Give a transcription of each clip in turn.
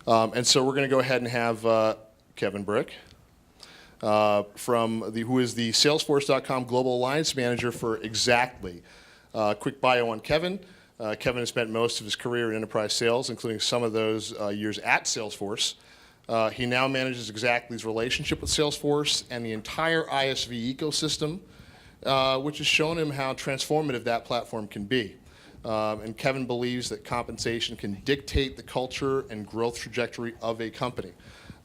And so we're going to go ahead and have Kevin Bric, who is the Salesforce.com Global Alliance Manager for Xactly. Quick bio on Kevin. Kevin has spent most of his career in enterprise sales, including some of those years at Salesforce. He now manages Xactly's relationship with Salesforce and the entire ISV ecosystem, which has shown him how transformative that platform can be. And Kevin believes that compensation can dictate the culture and growth trajectory of a company.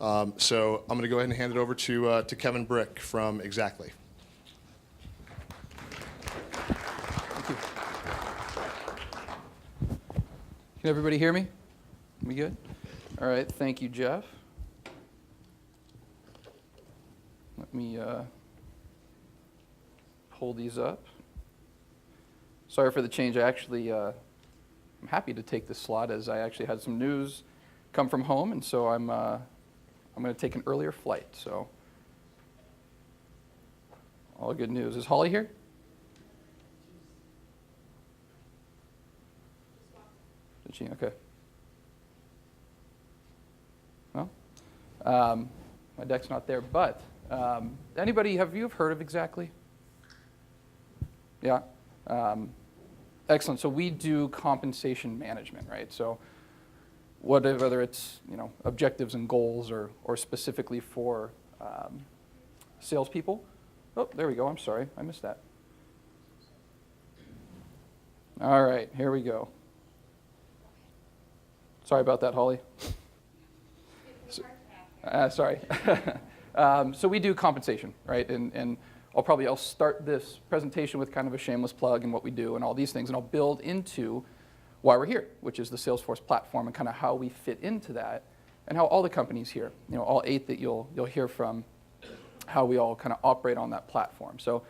So I'm going to go ahead and hand it over to Kevin Bric from Xactly. Thank you. Can everybody hear me? We good? All right, thank you, Jeff. Let me pull these up. Sorry for the change. I actually, I'm happy to take this slot as I actually had some news come from home, and so I'm going to take an earlier flight. So, all good news. Is Holly here? Did she? Okay. Well, my deck's not there, but anybody, have you heard of Xactly? Yeah. Excellent. So we do compensation management, right? So whether it's objectives and goals or specifically for salespeople. Oh, there we go. I'm sorry, I missed that. All right, here we go. Sorry about that, Holly. Sorry. So we do compensation, right? And I'll start this presentation with kind of a shameless plug and what we do and all these things, and I'll build into why we're here, which is the Salesforce platform and kind of how we fit into that, and how all the companies here, all 8 that you'll hear from, how we all kind of operate on that platform. So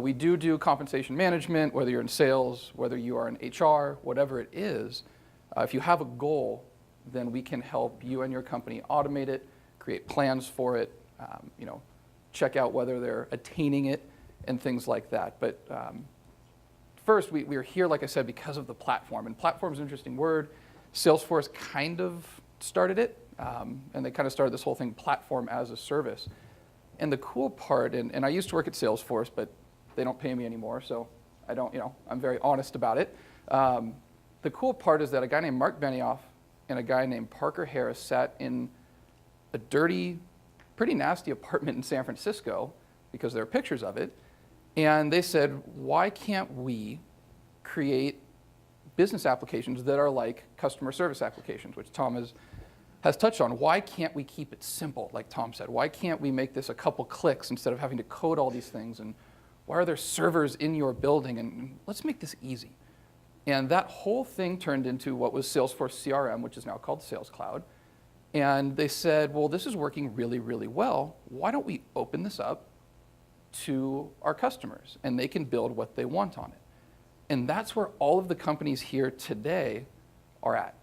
we do compensation management, whether you're in sales, whether you are in HR, whatever it is. If you have a goal, then we can help you and your company automate it, create plans for it, check out whether they're attaining it, and things like that. But first, we are here, like I said, because of the platform. And platform is an interesting word. Salesforce kind of started it, and they kind of started this whole thing, platform as a service. And the cool part, and I used to work at Salesforce, but they don't pay me anymore, so I don't, I'm very honest about it. The cool part is that a guy named Mark Benioff and a guy named Parker Harris sat in a dirty, pretty nasty apartment in San Francisco, because there are pictures of it, and they said, why can't we create business applications that are like customer service applications, which Tom has touched on. Why can't we keep it simple, like Tom said? Why can't we make this a couple clicks instead of having to code all these things? And why are there servers in your building? And let's make this easy. And that whole thing turned into what was Salesforce CRM, which is now called Sales Cloud. And they said, well, this is working really, really well. Why don't we open this up to our customers, and they can build what they want on it? And that's where all of the companies here today are at.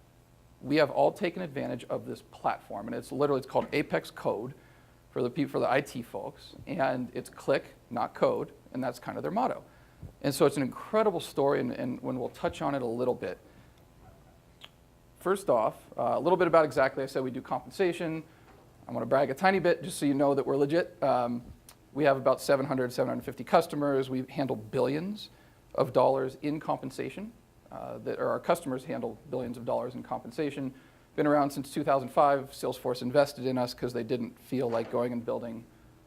We have all taken advantage of this platform, and it's called Apex Code for the IT folks, and it's click, not code, and that's kind of their motto. And so it's an incredible story, and when we'll touch on it a little bit. First off, a little bit about Xactly. I said we do compensation. I want to brag a tiny bit just so you know that we're legit. We have about 750 customers. We handle billions of dollars in compensation. Our customers handle billions of dollars in compensation. Been around since 2005. Salesforce invested in us because they didn't feel like going and building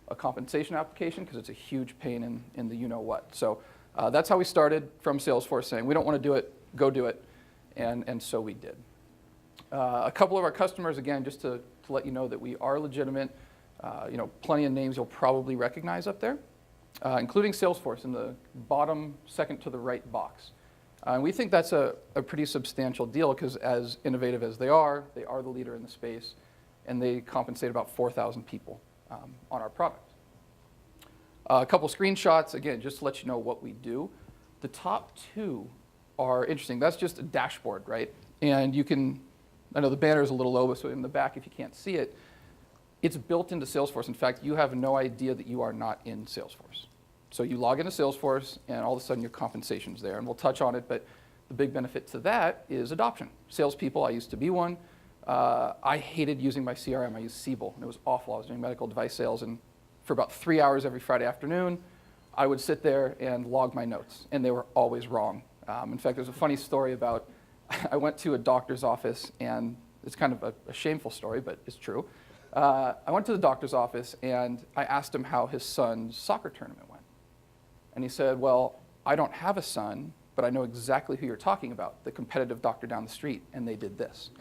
a compensation application because it's a huge pain in the you-know-what. So that's how we started, from Salesforce saying, we don't want to do it, go do it. And so we did. A couple of our customers, again, just to let you know that we are legitimate, plenty of names you'll probably recognize up there, including Salesforce in the bottom second to the right box. And we think that's a pretty substantial deal because as innovative as they are the leader in the space, and they compensate about 4,000 people on our product. A couple screenshots, again, just to let you know what we do. The top 2 are interesting. That's just a dashboard, right? And you can, I know the banner is a little low, so in the back if you can't see it, it's built into Salesforce. In fact, you have no idea that you are not in Salesforce. So you log into Salesforce, and all of a sudden your compensation's there. And we'll touch on it, but the big benefit to that is adoption. Salespeople, I used to be one, I hated using my CRM. I used Siebel, and it was awful. I was doing medical device sales, and for about 3 hours every Friday afternoon, I would sit there and log my notes, and they were always wrong. In fact, there's a funny story about I went to a doctor's office, and it's kind of a shameful story, but it's true. I went to the doctor's office, and I asked him how his son's soccer tournament went. And he said, well, I don't have a son, but I know exactly who you're talking about, the competitive doctor down the street, and they did this.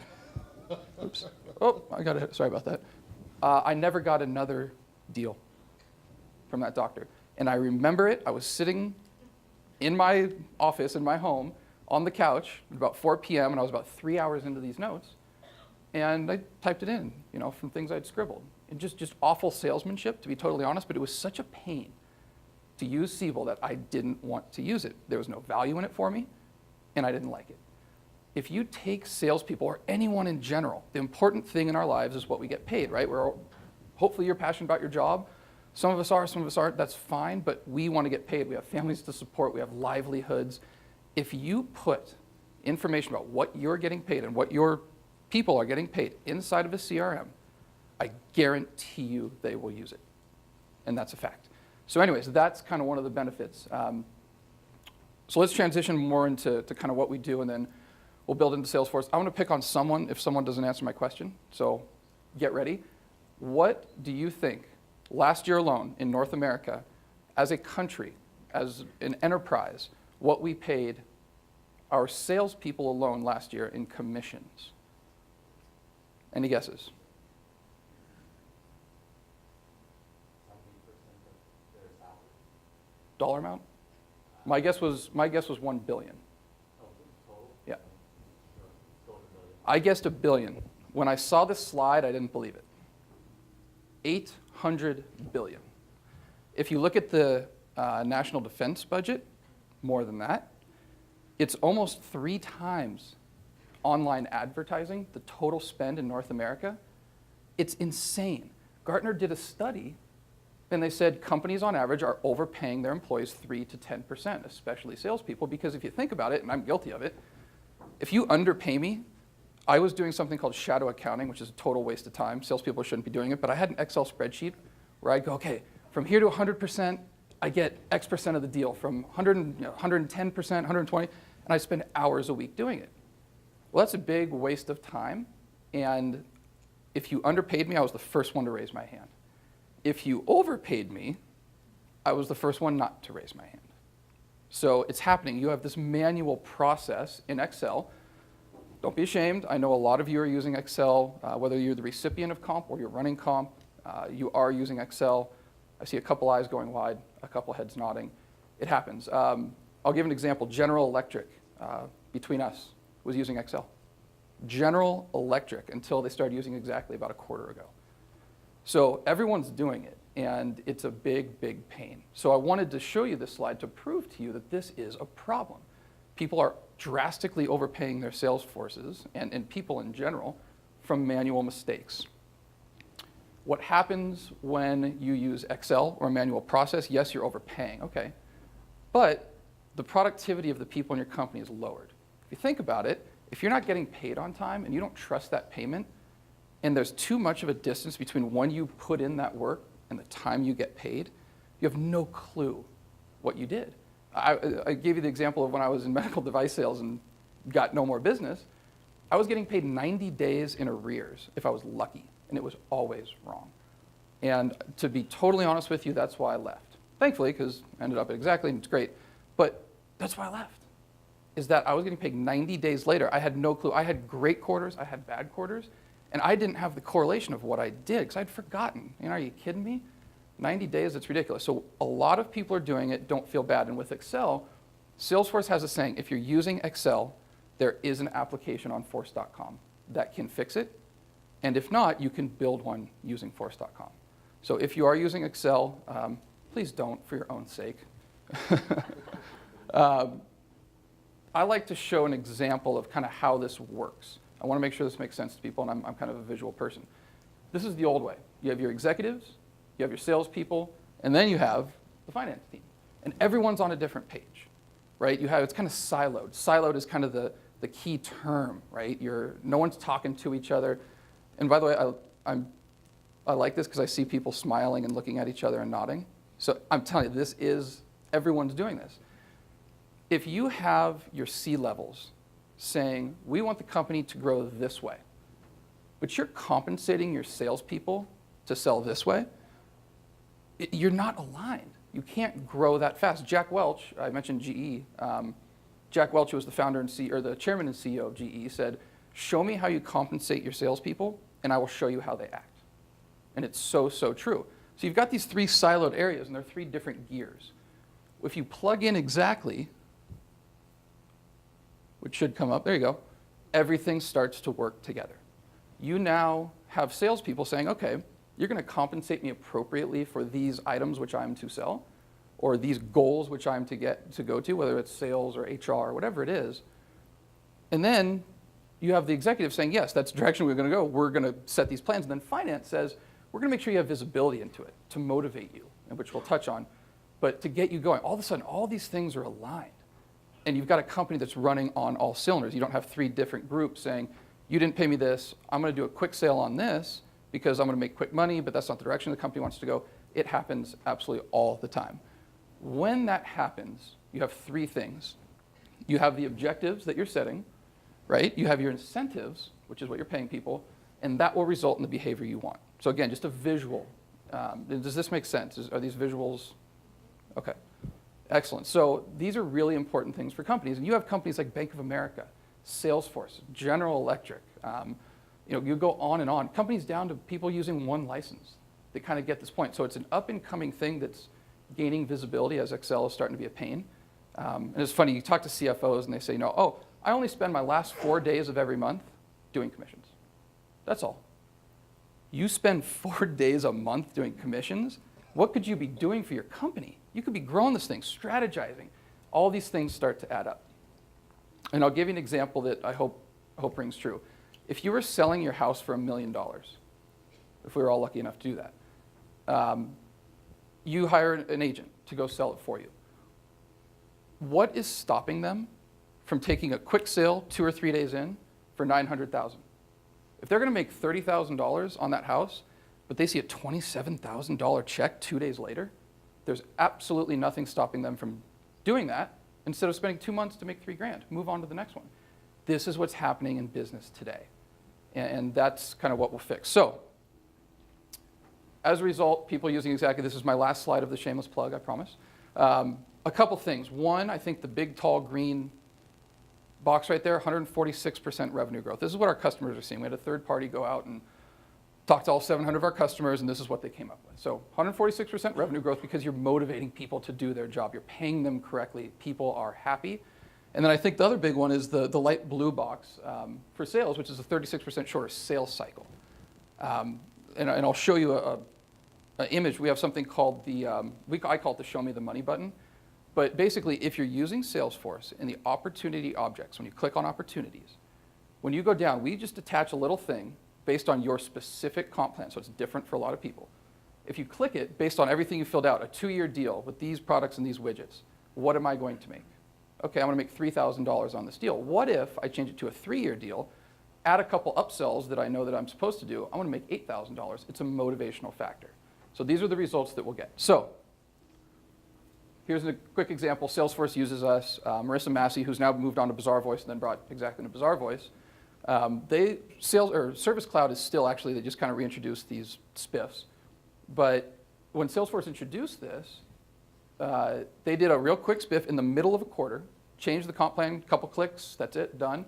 Oops. Oh, I got it. Sorry about that. I never got another deal from that doctor. And I remember it. I was sitting in my office, in my home, on the couch at about 4 p.m., and I was about 3 hours into these notes. And I typed it in, from things I'd scribbled. And just awful salesmanship, to be totally honest, but it was such a pain to use Siebel that I didn't want to use it. There was no value in it for me, and I didn't like it. If you take salespeople, or anyone in general, the important thing in our lives is what we get paid, right? Hopefully you're passionate about your job. Some of us are, some of us aren't. That's fine, but we want to get paid. We have families to support. We have livelihoods. If you put information about what you're getting paid and what your people are getting paid inside of a CRM, I guarantee you they will use it. And that's a fact. So anyways, that's kind of one of the benefits. So let's transition more into kind of what we do, and then we'll build into Salesforce. I want to pick on someone if someone doesn't answer my question. So get ready. What do you think, last year alone in North America, as a country, as an enterprise, what we paid our salespeople alone last year in commissions? Any guesses? Dollar amount? My guess was 1 billion. Yeah. I guessed $1 billion. When I saw this slide, I didn't believe it. 800 billion. If you look at the national defense budget, more than that. It's almost 3 times online advertising, the total spend in North America. It's insane. Gartner did a study, and they said companies on average are overpaying their employees 3 to 10%, especially salespeople, because if you think about it, and I'm guilty of it, if you underpay me, I was doing something called shadow accounting, which is a total waste of time. Salespeople shouldn't be doing it, but I had an Excel spreadsheet where I'd go, okay, from here to 100%, I get X percent of the deal. From 110%, 120%, and I spend hours a week doing it. Well, that's a big waste of time, and if you underpaid me, I was the first one to raise my hand. If you overpaid me, I was the first one not to raise my hand. So it's happening. You have this manual process in Excel. Don't be ashamed. I know a lot of you are using Excel, whether you're the recipient of comp or you're running comp, you are using Excel. I see a couple eyes going wide, a couple heads nodding. It happens. I'll give an example. General Electric, between us, was using Excel. General Electric, until they started using Xactly about a quarter ago. So everyone's doing it, and it's a big, big pain. So I wanted to show you this slide to prove to you that this is a problem. People are drastically overpaying their sales forces, and people in general, from manual mistakes. What happens when you use Excel or a manual process? Yes, you're overpaying, okay. But the productivity of the people in your company is lowered. If you think about it, if you're not getting paid on time and you don't trust that payment, and there's too much of a distance between when you put in that work and the time you get paid, you have no clue what you did. I gave you the example of when I was in medical device sales and got no more business. I was getting paid 90 days in arrears if I was lucky, and it was always wrong. And to be totally honest with you, that's why I left. Thankfully, because I ended up at Xactly, and it's great. But that's why I left, is that I was getting paid 90 days later. I had no clue. I had great quarters, I had bad quarters, and I didn't have the correlation of what I did, because I'd forgotten. Are you kidding me? 90 days, it's ridiculous. So a lot of people are doing it, don't feel bad. And with Excel, Salesforce has a saying, if you're using Excel, there is an application on force.com that can fix it. And if not, you can build one using force.com. So if you are using Excel, please don't for your own sake. I like to show an example of kind of how this works. I want to make sure this makes sense to people, and I'm kind of a visual person. This is the old way. You have your executives, you have your salespeople, and then you have the finance team. And everyone's on a different page, right? It's kind of siloed. Siloed is kind of the the key term, right? No one's talking to each other. And by the way, I like this because I see people smiling and looking at each other and nodding. So I'm telling you, everyone's doing this. If you have your C-levels saying, we want the company to grow this way, but you're compensating your salespeople to sell this way, you're not aligned. You can't grow that fast. Jack Welch, I mentioned GE. Jack Welch, who was the founder and the chairman and CEO of GE, said, show me how you compensate your salespeople, and I will show you how they act. And it's so, so true. So you've got these 3 siloed areas, and they're 3 different gears. If you plug in Xactly, which should come up, there you go, everything starts to work together. You now have salespeople saying, okay, you're going to compensate me appropriately for these items which I'm to sell, or these goals which I'm to go to, whether it's sales or HR or whatever it is. And then you have the executive saying, yes, that's the direction we're going to go. We're going to set these plans. And then finance says, we're going to make sure you have visibility into it to motivate you, and which we'll touch on. But to get you going, all of a sudden, all these things are aligned. And you've got a company that's running on all cylinders. You don't have 3 different groups saying, you didn't pay me this, I'm going to do a quick sale on this because I'm going to make quick money, but that's not the direction the company wants to go. It happens absolutely all the time. When that happens, you have 3 things. You have the objectives that you're setting, right? You have your incentives, which is what you're paying people, and that will result in the behavior you want. So again, just a visual. Does this make sense? Are these visuals? Okay, excellent. So these are really important things for companies. And you have companies like Bank of America, Salesforce, General Electric. You go on and on. Companies down to people using 1 license. They kind of get this point. So it's an up-and-coming thing that's gaining visibility as Excel is starting to be a pain. And it's funny, you talk to CFOs and they say, I only spend my last 4 days of every month doing commissions. That's all. You spend 4 days a month doing commissions? What could you be doing for your company? You could be growing this thing, strategizing. All these things start to add up. And I'll give you an example that I hope rings true. If you were selling your house for $1 million, if we were all lucky enough to do that, you hire an agent to go sell it for you. What is stopping them from taking a quick sale 2 or 3 days in for $900,000? If they're going to make $30,000 on that house, but they see a $27,000 check 2 days later, there's absolutely nothing stopping them from doing that instead of spending 2 months to make $3,000. Move on to the next one. This is what's happening in business today. And that's kind of what we'll fix. So as a result, people using Xactly, this is my last slide of the shameless plug, I promise. A couple things. One, I think the big, tall, green box right there, 146% revenue growth. This is what our customers are seeing. We had a third party go out and talk to all 700 of our customers, and this is what they came up with. So 146% revenue growth because you're motivating people to do their job. You're paying them correctly. People are happy. And then I think the other big one is the light blue box for sales, which is a 36% shorter sales cycle. And I'll show you an image. We have something called I call it the show me the money button. But basically, if you're using Salesforce in the opportunity objects, when you click on opportunities, when you go down, we just attach a little thing based on your specific comp plan, so it's different for a lot of people. If you click it, based on everything you filled out, a 2-year deal with these products and these widgets, what am I going to make? Okay, I'm going to make $3,000 on this deal. What if I change it to a 3-year deal, add a couple upsells that I know that I'm supposed to do, I'm going to make $8,000. It's a motivational factor. So these are the results that we'll get. So here's a quick example. Salesforce uses us. Marissa Massey, who's now moved on to Bazaar Voice and then brought Xactly into Bazaar Voice, Service Cloud is still actually, they just kind of reintroduced these spiffs. But when Salesforce introduced this, they did a real quick spiff in the middle of a quarter, changed the comp plan, couple clicks, that's it, done.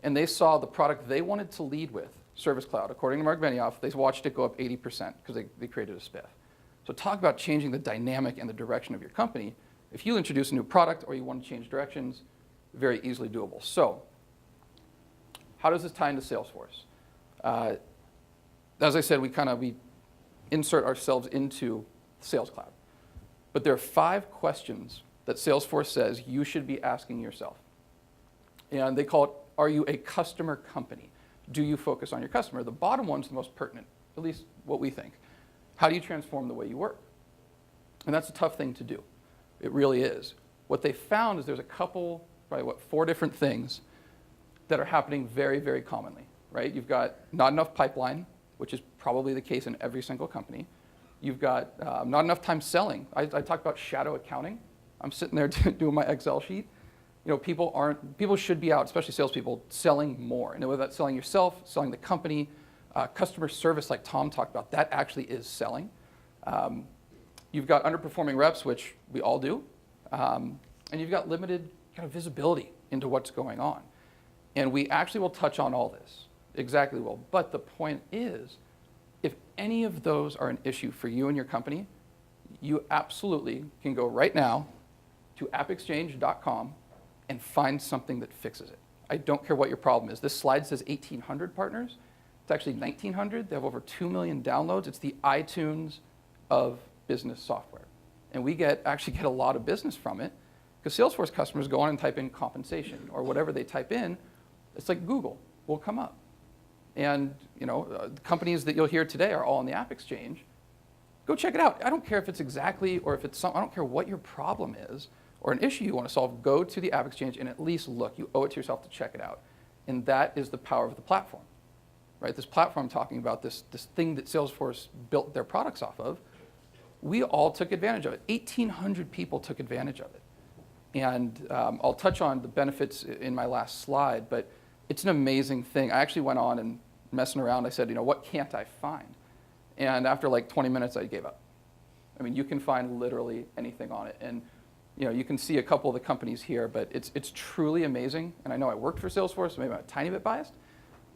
And they saw the product they wanted to lead with, Service Cloud. According to Mark Benioff, they watched it go up 80% because they created a spiff. So talk about changing the dynamic and the direction of your company. If you introduce a new product or you want to change directions, very easily doable. So how does this tie into Salesforce? As I said, we insert ourselves into Sales Cloud. But there are 5 questions that Salesforce says you should be asking yourself. And they call it, are you a customer company? Do you focus on your customer? The bottom one's the most pertinent, at least what we think. How do you transform the way you work? And that's a tough thing to do. It really is. What they found is there's a couple, probably 4 different things. that are happening very, very commonly, right? You've got not enough pipeline, which is probably the case in every single company. You've got not enough time selling. I talked about shadow accounting. I'm sitting there doing my Excel sheet. People should be out, especially salespeople, selling more. And whether that's selling yourself, selling the company, customer service like Tom talked about, that actually is selling. You've got underperforming reps, which we all do. And you've got limited kind of visibility into what's going on. And we actually will touch on all this. Exactly will. But the point is, if any of those are an issue for you and your company, you absolutely can go right now to appexchange.com and find something that fixes it. I don't care what your problem is. This slide says 1,800 partners. It's actually 1,900. They have over 2 million downloads. It's the iTunes of business software. And we actually get a lot of business from it because Salesforce customers go on and type in compensation or whatever they type in. It's like Google will come up. And the companies that you'll hear today are all on the App Exchange. Go check it out. I don't care if it's Xactly or if it's I don't care what your problem is or an issue you want to solve. Go to the App Exchange and at least look. You owe it to yourself to check it out. And that is the power of the platform, right? This platform I'm talking about, this thing that Salesforce built their products off of, we all took advantage of it. 1,800 people took advantage of it. And I'll touch on the benefits in my last slide, but it's an amazing thing. I actually went on and messing around. I said, what can't I find? And after like 20 minutes, I gave up. I mean, you can find literally anything on it. And you can see a couple of the companies here, but it's truly amazing. And I know I worked for Salesforce, so maybe I'm a tiny bit biased,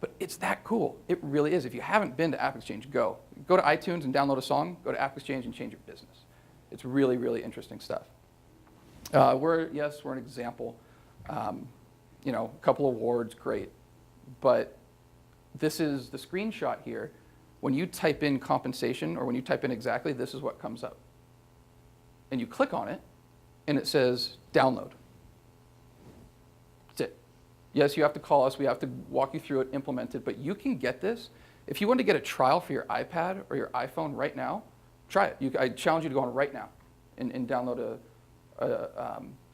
but it's that cool. It really is. If you haven't been to App Exchange, go. Go to iTunes and download a song. Go to App Exchange and change your business. It's really, really interesting stuff. We're an example. A couple awards, great. But this is the screenshot here. When you type in compensation or when you type in Xactly, this is what comes up. And you click on it, and it says download. That's it. Yes, you have to call us. We have to walk you through it, implement it. But you can get this. If you want to get a trial for your iPad or your iPhone right now, try it. I challenge you to go on right now and download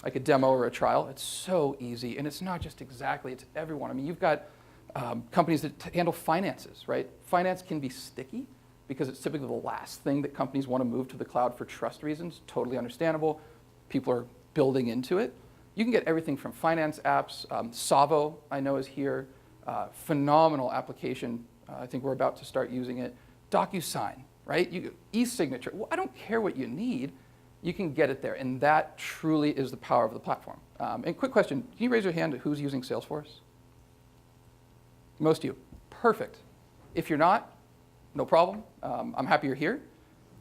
like a demo or a trial. It's so easy, and it's not just Xactly, it's everyone. I mean, you've got companies that handle finances, right? Finance can be sticky because it's typically the last thing that companies want to move to the cloud for trust reasons. Totally understandable. People are building into it. You can get everything from finance apps. Savo, I know, is here. Phenomenal application. I think we're about to start using it. DocuSign, right? E-signature. Well, I don't care what you need. You can get it there, and that truly is the power of the platform. And quick question, can you raise your hand who's using Salesforce? Most of you. Perfect. If you're not, no problem. I'm happy you're here.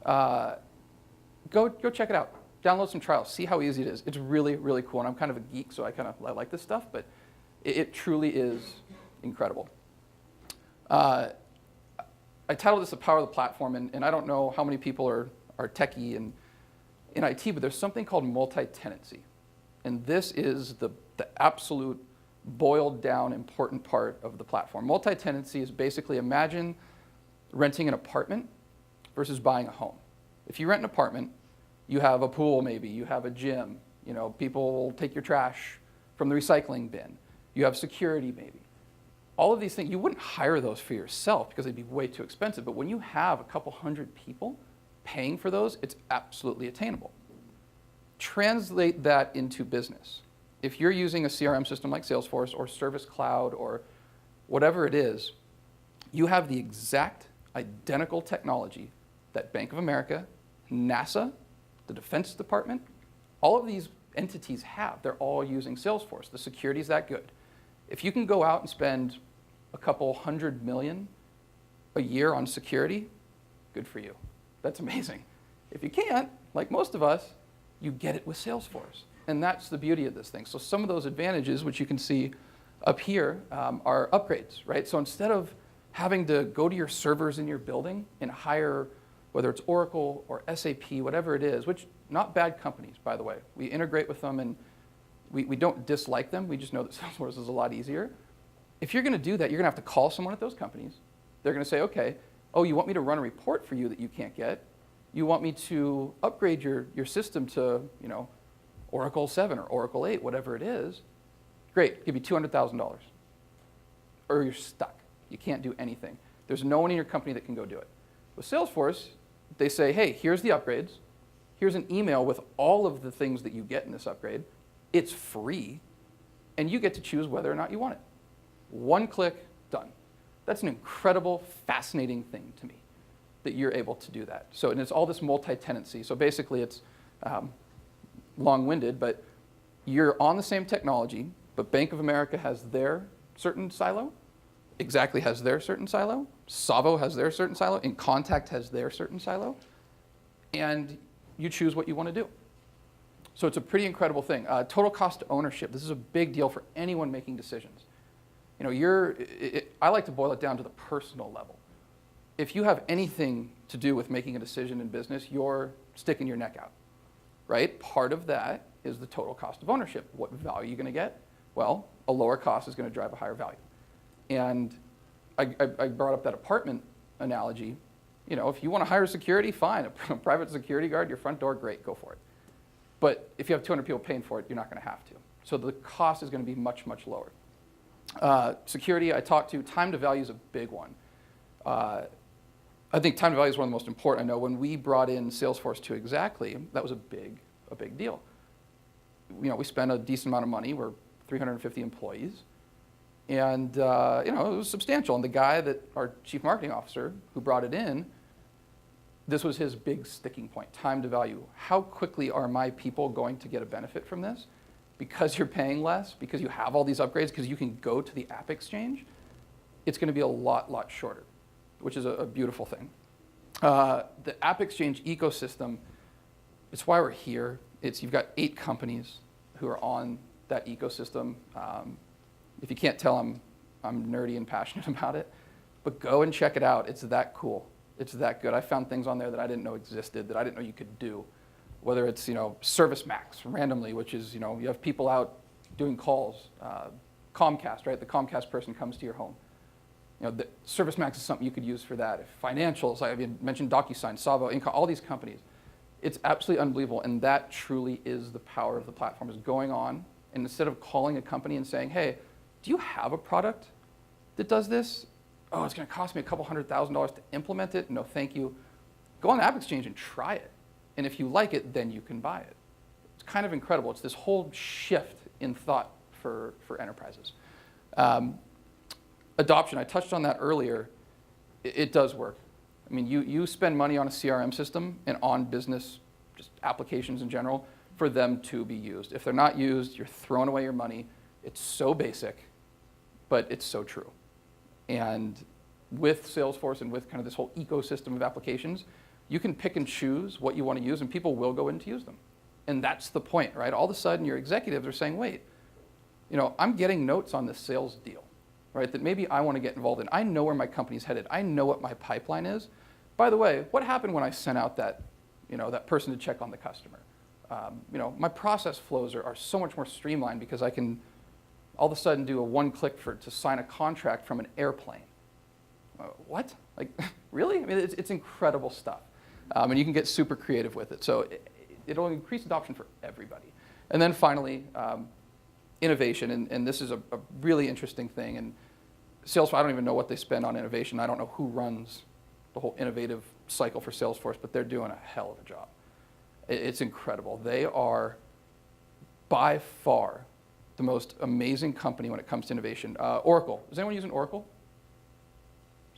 Go check it out. Download some trials. See how easy it is. It's really, really cool, and I'm kind of a geek, so I like this stuff, but it truly is incredible. I titled this The Power of the Platform, and I don't know how many people are techie and in IT, but there's something called multi-tenancy. And this is the absolute boiled down important part of the platform. Multi-tenancy is basically, imagine renting an apartment versus buying a home. If you rent an apartment, you have a pool maybe, you have a gym, people will take your trash from the recycling bin, you have security maybe. All of these things, you wouldn't hire those for yourself because they'd be way too expensive, but when you have a couple hundred people paying for those, it's absolutely attainable. Translate that into business. If you're using a CRM system like Salesforce or Service Cloud or whatever it is, you have the exact identical technology that Bank of America, NASA, the Defense Department, all of these entities have. They're all using Salesforce. The security is that good. If you can go out and spend a couple $100 million a year on security, good for you. That's amazing. If you can't, like most of us, you get it with Salesforce. And that's the beauty of this thing. So some of those advantages, which you can see up here, are upgrades, right? So instead of having to go to your servers in your building and hire, whether it's Oracle or SAP, whatever it is, which not bad companies, by the way. We integrate with them, and we don't dislike them. We just know that Salesforce is a lot easier. If you're going to do that, you're going to have to call someone at those companies. They're going to say, okay, oh, you want me to run a report for you that you can't get? You want me to upgrade your system to, Oracle 7 or Oracle 8, whatever it is? Great, give you $200,000. or you're stuck. You can't do anything. There's no one in your company that can go do it. With Salesforce, they say, hey, here's the upgrades. Here's an email with all of the things that you get in this upgrade. It's free, and you get to choose whether or not you want it. One click, done. That's an incredible, fascinating thing to me, that you're able to do that. So, and it's all this multi-tenancy. So basically it's long-winded, but you're on the same technology, but Bank of America has their certain silo, Xactly has their certain silo, Savo has their certain silo, InContact has their certain silo, and you choose what you want to do. So it's a pretty incredible thing. Total cost of ownership. This is a big deal for anyone making decisions. You know, I like to boil it down to the personal level. If you have anything to do with making a decision in business, you're sticking your neck out, right? Part of that is the total cost of ownership. What value are you going to get? Well, a lower cost is going to drive a higher value. And I brought up that apartment analogy. You know, if you want to hire security, fine. A private security guard, your front door, great, go for it. But if you have 200 people paying for it, you're not going to have to. So the cost is going to be much, much lower. Security, I talked to, time to value is a big one. I think time to value is one of the most important. I know when we brought in Salesforce to Xactly, that was a big deal. You know, we spent a decent amount of money. We're 350 employees. And, you know, it was substantial. And the guy that, our chief marketing officer, who brought it in, this was his big sticking point, time to value. How quickly are my people going to get a benefit from this? Because you're paying less, because you have all these upgrades, because you can go to the app exchange, it's going to be a lot shorter, which is a beautiful thing. The app exchange ecosystem, it's why we're here. You've got 8 companies who are on that ecosystem. If you can't tell, I'm nerdy and passionate about it, but go and check it out. It's that cool. It's that good. I found things on there that I didn't know existed, that I didn't know you could do. Whether it's, you know, Service Max randomly, which is, you know, you have people out doing calls. Comcast, right? The Comcast person comes to your home. You know, the Service Max is something you could use for that. If financials, I mentioned DocuSign, Savo, all these companies. It's absolutely unbelievable, and that truly is the power of the platform, is going on, and instead of calling a company and saying, hey, do you have a product that does this? Oh, it's going to cost me a couple $100,000 to implement it. No, thank you. Go on the App Exchange and try it. And if you like it, then you can buy it. It's kind of incredible. It's this whole shift in thought for enterprises. Adoption, I touched on that earlier. It does work. I mean, you spend money on a CRM system and on business, just applications in general, for them to be used. If they're not used, you're throwing away your money. It's so basic, but it's so true. And with Salesforce and with kind of this whole ecosystem of applications, you can pick and choose what you want to use, and people will go in to use them. And that's the point, right? All of a sudden, your executives are saying, wait, you know, I'm getting notes on this sales deal, right, that maybe I want to get involved in. I know where my company's headed. I know what my pipeline is. By the way, what happened when I sent out that, you know, that person to check on the customer? You know, my process flows are so much more streamlined because I can all of a sudden do a one-click to sign a contract from an airplane. What? Like, really? I mean, it's incredible stuff. And you can get super creative with it. So it'll increase adoption for everybody. And then finally, innovation. And this is a really interesting thing. And Salesforce, I don't even know what they spend on innovation. I don't know who runs the whole innovative cycle for Salesforce, but they're doing a hell of a job. It's incredible. They are by far the most amazing company when it comes to innovation. Oracle. Is anyone using Oracle?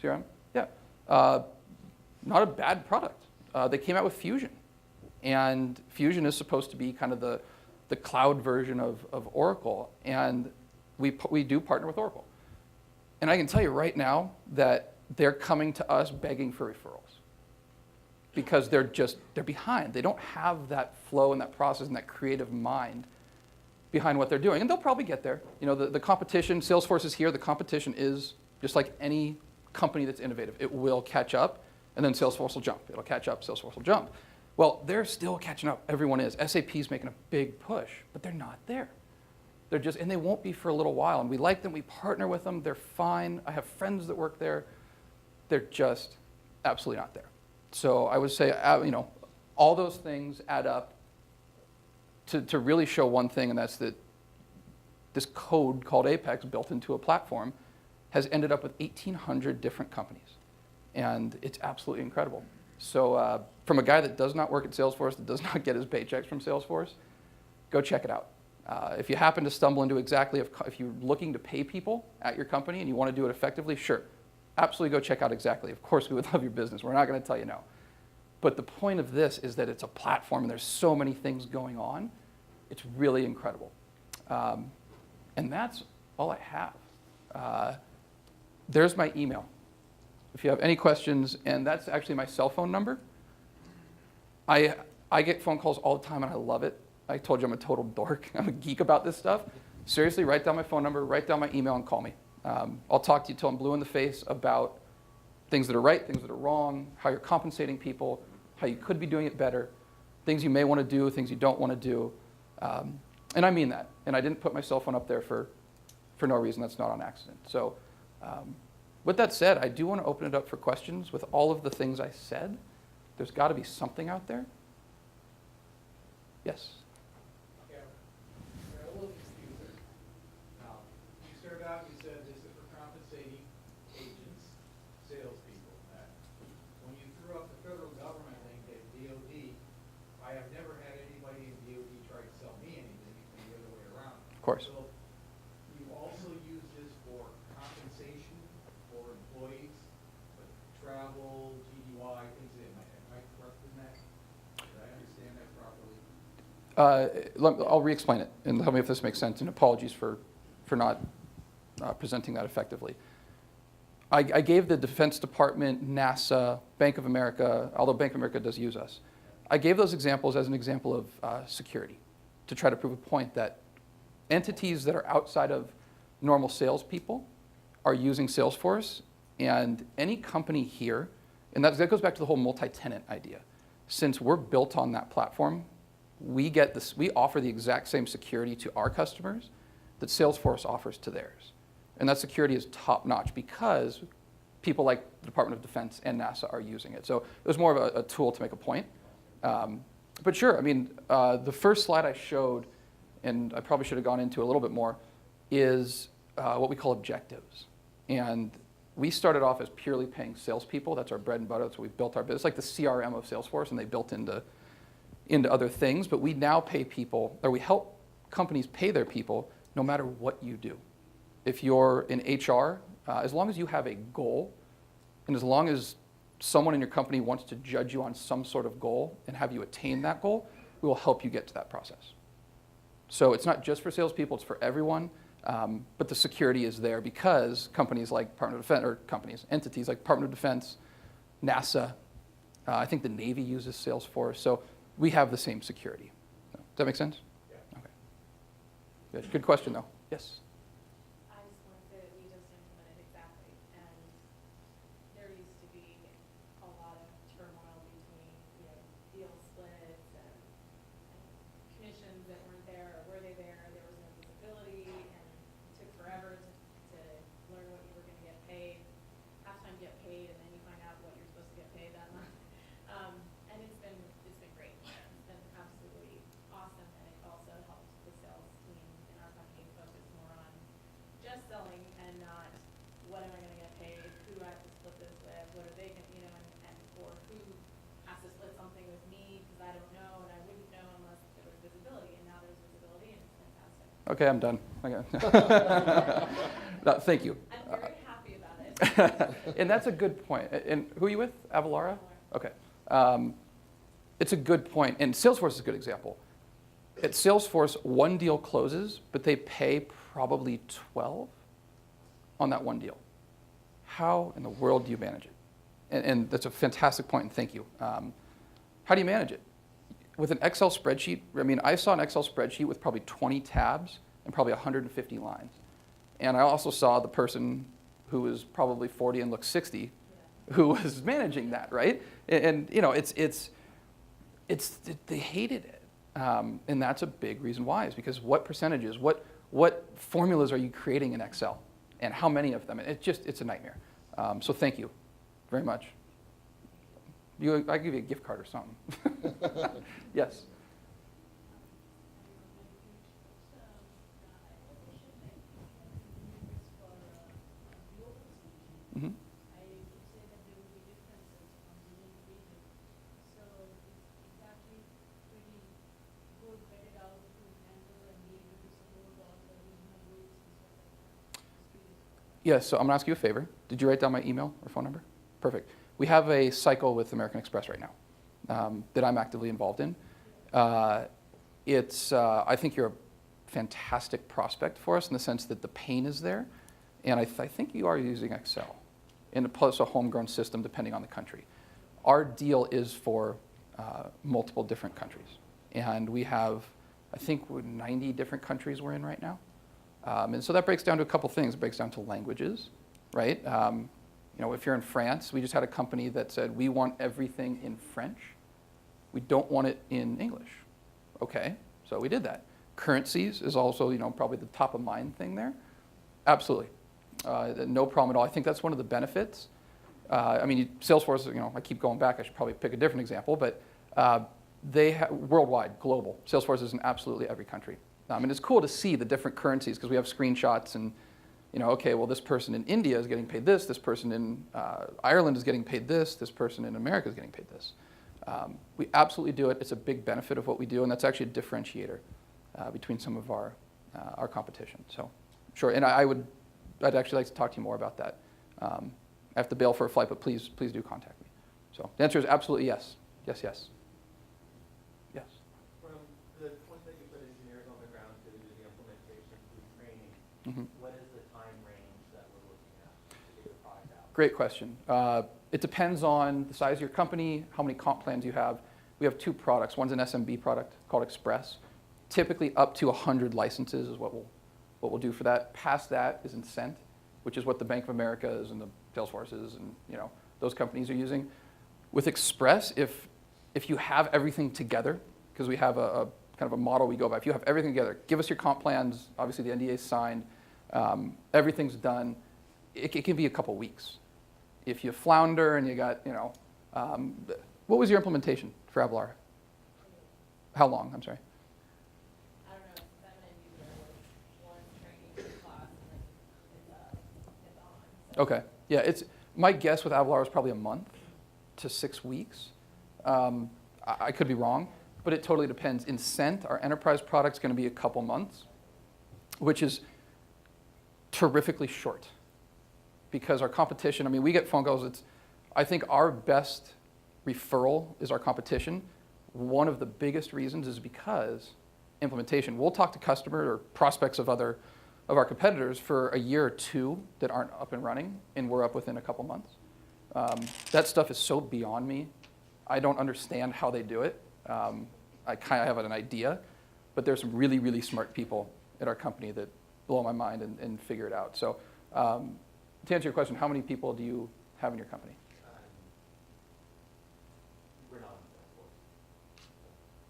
CRM? Yeah. Not a bad product. They came out with Fusion. And Fusion is supposed to be kind of the cloud version of Oracle. And we do partner with Oracle. And I can tell you right now that they're coming to us begging for referrals. Because they're behind. They don't have that flow and that process and that creative mind behind what they're doing. And they'll probably get there. You know, the competition, Salesforce is here. The competition is just like any company that's innovative. It will catch up, and then Salesforce will jump. It'll catch up, Salesforce will jump. Well, they're still catching up. Everyone is. SAP's making a big push, but they're not there. They're just, and they won't be for a little while. And we like them. We partner with them. They're fine. I have friends that work there. They're just absolutely not there. So I would say, you know, all those things add up to really show one thing, and that's that this code called Apex, built into a platform, has ended up with 1,800 different companies. And it's absolutely incredible. So from a guy that does not work at Salesforce, that does not get his paychecks from Salesforce, go check it out. If you happen to stumble into Xactly, if you're looking to pay people at your company and you want to do it effectively, sure, absolutely go check out Xactly. Of course, we would love your business. We're not going to tell you no. But the point of this is that it's a platform and there's so many things going on. It's really incredible. And that's all I have. There's my email. If you have any questions, and that's actually my cell phone number. I get phone calls all the time and I love it. I told you I'm a total dork. I'm a geek about this stuff. Seriously, write down my phone number, write down my email, and call me. I'll talk to you till I'm blue in the face about things that are right, things that are wrong, how you're compensating people, how you could be doing it better, things you may want to do, things you don't want to do. And I mean that. And I didn't put my cell phone up there for no reason. That's not on accident. So with that said, I do want to open it up for questions. With all of the things I said, there's got to be something out there. Yes? Yeah, a little confused. You started out, you said this is for compensating agents, salespeople. When you threw up the federal government link at DOD, I have never had anybody in DOD try to sell me anything. It's been the other way around. Of course. So you also use this for compensation for employees, like travel, GDY, things like that. Am I correct in that? Did I understand that properly? I'll re-explain it and tell me if this makes sense, and apologies for not presenting that effectively. I gave the Defense Department, NASA, Bank of America, although Bank of America does use us. I gave those examples as an example of security to try to prove a point that entities that are outside of normal salespeople are using Salesforce, and any company here, and that goes back to the whole multi-tenant idea. Since we're built on that platform, we offer the exact same security to our customers that Salesforce offers to theirs. And that security is top-notch because people like the Department of Defense and NASA are using it. So it was more of a tool to make a point. But sure, I mean, the first slide I showed, and I probably should have gone into a little bit more, is what we call objectives. And we started off as purely paying salespeople. That's our bread and butter. That's what we built our business, like the CRM of Salesforce, and they built into other things. But we now pay people, or we help companies pay their people no matter what you do. If you're in HR, as long as you have a goal, and as long as someone in your company wants to judge you on some sort of goal and have you attain that goal, we will help you get to that process. So it's not just for salespeople, it's for everyone. But the security is there because companies like Department of Defense, or companies, entities like Department of Defense, NASA, I think the Navy uses Salesforce. So we have the same security. Does that make sense? Yeah. Okay. Good question, though. Yes? I just want to say that we just implemented Xactly, and there used to be a lot of turmoil between, deal splits and commissions that weren't there, or were they there? There was no visibility, and it took forever to learn what you were going to get paid. Half time you get paid, and then you find out what you're supposed to get paid that month. And it's been great. It's been absolutely awesome, and it also helped the sales team in our company focus more on just selling and not what am I going to get paid, who do I have to split this with, what are they going to, and or who has to split something with me because I don't know and I wouldn't know unless there was visibility, and now there's visibility and it's fantastic. Okay, I'm done. Okay. No, thank you. I'm very happy about it. And that's a good point. And who are you with? Avalara? Okay. It's a good point. And Salesforce is a good example. At Salesforce, one deal closes, but they pay probably 12 on that one deal. How in the world do you manage it? And that's a fantastic point, and thank you. How do you manage it? With an Excel spreadsheet, I mean, I saw an Excel spreadsheet with probably 20 tabs and probably 150 lines. And I also saw the person who was probably 40 and looked 60 who was managing that, right? And they hated it. And that's a big reason why, is because what percentages, what formulas are you creating in Excel? And how many of them? It's a nightmare. So thank you very much. I'll give you a gift card or something. Yes? Yes, so I'm gonna ask you a favor. Did you write down my email or phone number? Perfect. We have a cycle with American Express right now that I'm actively involved in. I think you're a fantastic prospect for us in the sense that the pain is there, and I think you are using Excel, and plus a homegrown system depending on the country. Our deal is for multiple different countries, and we have, I think, 90 different countries we're in right now. And so that breaks down to a couple things. It breaks down to languages, right? If you're in France, we just had a company that said, we want everything in French. We don't want it in English. Okay, so we did that. Currencies is also, probably the top of mind thing there. Absolutely. No problem at all. I think that's one of the benefits. Salesforce, I keep going back. I should probably pick a different example, but worldwide, global. Salesforce is in absolutely every country. And it's cool to see the different currencies because we have screenshots and, okay, well, this person in India is getting paid this person in Ireland is getting paid this person in America is getting paid this. We absolutely do it. It's a big benefit of what we do, and that's actually a differentiator between some of our competition. So, sure, and I'd actually like to talk to you more about that. I have to bail for a flight, but please do contact me. So the answer is absolutely yes. Yes, yes. Yes. From the point that you put engineers on the ground to do the implementation through training, what is the time range that we're looking at to get the product out? Great question. It depends on the size of your company, how many comp plans you have. We have two products. One's an SMB product called Express. Typically up to 100 licenses is what we'll do for that. Past that is Incent, which is what the Bank of America is and the Salesforces and those companies are using. With Express, if you have everything together, because we have a kind of a model we go by, if you have everything together, give us your comp plans, obviously the NDA is signed, everything's done, it can be a couple weeks. If you flounder and you got, what was your implementation for Avalara? How long? I'm sorry. I don't know, 7 users, one training class, and then it's on. So. Okay. Yeah, my guess with Avalara is probably a month to 6 weeks. I could be wrong, but it totally depends. Incent, our enterprise product, is going to be a couple months, which is terrifically short because our competition, we get phone calls. I think our best referral is our competition. One of the biggest reasons is because implementation. We'll talk to customers or prospects of our competitors for a year or two that aren't up and running, and we're up within a couple months. That stuff is so beyond me. I don't understand how they do it. I kind of have an idea, but there's some really, really smart people at our company that blow my mind and figure it out. So to answer your question, how many people do you have in your company? We're not on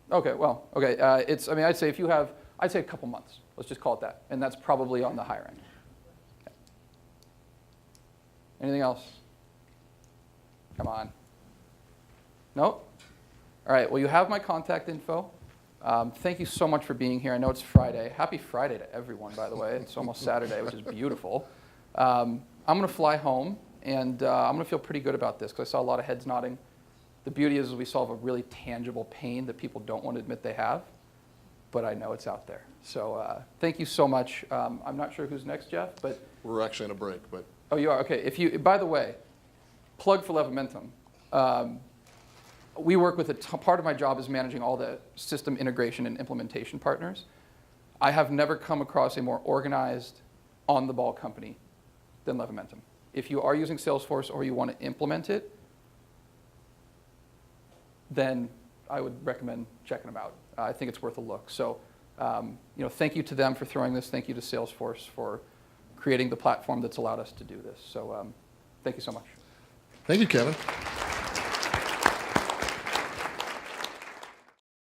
Salesforce. Okay, well, okay. I'd say I'd say a couple months. Let's just call it that. And that's probably on the higher end. Okay. Anything else? Come on. Nope? All right, well, you have my contact info. Thank you so much for being here. I know it's Friday. Happy Friday to everyone, by the way. It's almost Saturday, which is beautiful. I'm going to fly home, and I'm going to feel pretty good about this because I saw a lot of heads nodding. The beauty is we solve a really tangible pain that people don't want to admit they have, but I know it's out there. So thank you so much. I'm not sure who's next, Jeff, but... We're actually on a break, but... Oh, you are? Okay. By the way, plug for Levementum. We work with part of my job is managing all the system integration and implementation partners. I have never come across a more organized, on-the-ball company than Levementum. If you are using Salesforce or you want to implement it, then I would recommend checking them out. I think it's worth a look. So, thank you to them for throwing this. Thank you to Salesforce for creating the platform that's allowed us to do this. So, thank you so much. Thank you, Kevin.